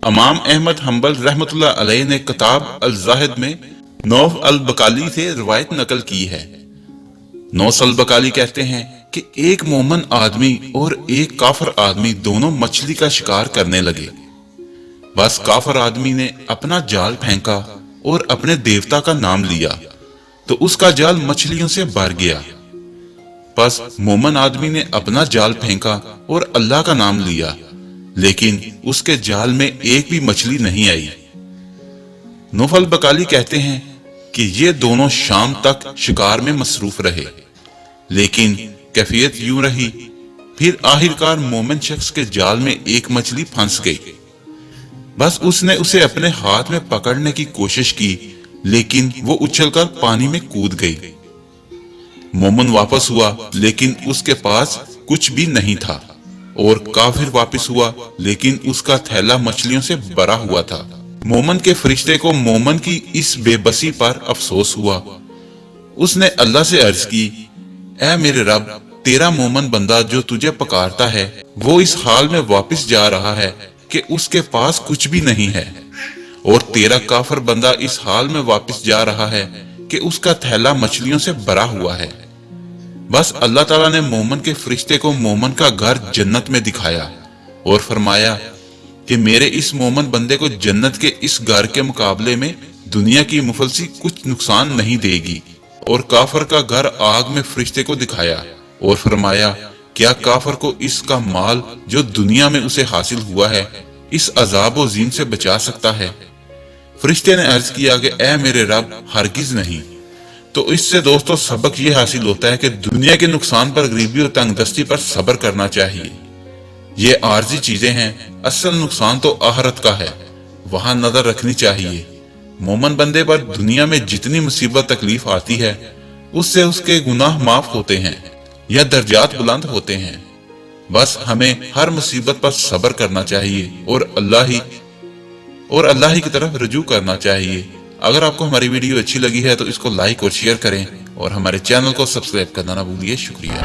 इमाम अहमद हम्बल रहमतुल्लाह अलैह ने किताब अल ज़ाहिद में नौफ अल बकाली से रिवायत नकल की है। नौफ अल बकाली कहते हैं कि एक मोमन आदमी और एक काफर आदमी दोनों मछली का शिकार करने लगे। बस काफर आदमी ने अपना जाल फेंका और अपने देवता का नाम लिया तो उसका जाल मछलियों से भर गया। बस मोमन आदमी ने अपना जाल फेंका और अल्लाह का नाम लिया, लेकिन उसके जाल में एक भी मछली नहीं आई। नौफ अल बकाली कहते हैं कि ये दोनों शाम तक शिकार में मसरूफ रहे, लेकिन कैफियत यूं रही। फिर आखिरकार मोमिन शख्स के जाल में एक मछली फंस गई। बस उसने उसे अपने हाथ में पकड़ने की कोशिश की, लेकिन वो उछलकर पानी में कूद गई। मोमिन वापस हुआ, लेकिन उसके पास कुछ भी नहीं था, और काफिर वापस हुआ, लेकिन उसका थैला मछलियों से भरा हुआ था। मोमिन के फरिश्ते को मोमिन की इस बेबसी पर अफसोस हुआ। उसने अल्लाह से अर्ज की, ऐ मेरे रब, तेरा मोमिन बंदा जो तुझे पुकारता है वो इस हाल में वापस जा रहा है कि उसके पास कुछ भी नहीं है, और तेरा काफिर बंदा इस हाल में वापस जा रहा है कि उसका थैला मछलियों से भरा हुआ है। बस अल्लाह ताला ने मोमिन के फरिश्ते को मोमिन का घर जन्नत में दिखाया और फरमाया कि मेरे इस मोमिन बंदे को जन्नत के इस घर के मुकाबले में दुनिया की मुफलसी कुछ नुकसान नहीं देगी। और काफर का घर आग में फरिश्ते को दिखाया और फरमाया, क्या काफर को इसका माल जो दुनिया में उसे हासिल हुआ है इस अजाब व ज़ीन से बचा सकता है? फरिश्ते ने अर्ज किया कि ऐ मेरे रब, हरगिज नहीं। तो इससे दोस्तों सबक ये हासिल होता है कि दुनिया के नुकसान पर, गरीबी और तंगदस्ती पर सब्र करना चाहिए। ये आर्जी चीजें हैं, असल नुकसान तो आखिरत का है, वहां नजर रखनी चाहिए। मोमिन बंदे पर दुनिया में जितनी मुसीबत तकलीफ आती है उससे उसके गुनाह माफ होते हैं या दर्जात बुलंद होते हैं। बस हमें हर मुसीबत पर सब्र करना चाहिए और अल्लाह ही की तरफ रुजू करना चाहिए। अगर आपको हमारी वीडियो अच्छी लगी है तो इसको लाइक और शेयर करें और हमारे चैनल को सब्सक्राइब करना ना भूलिए। शुक्रिया।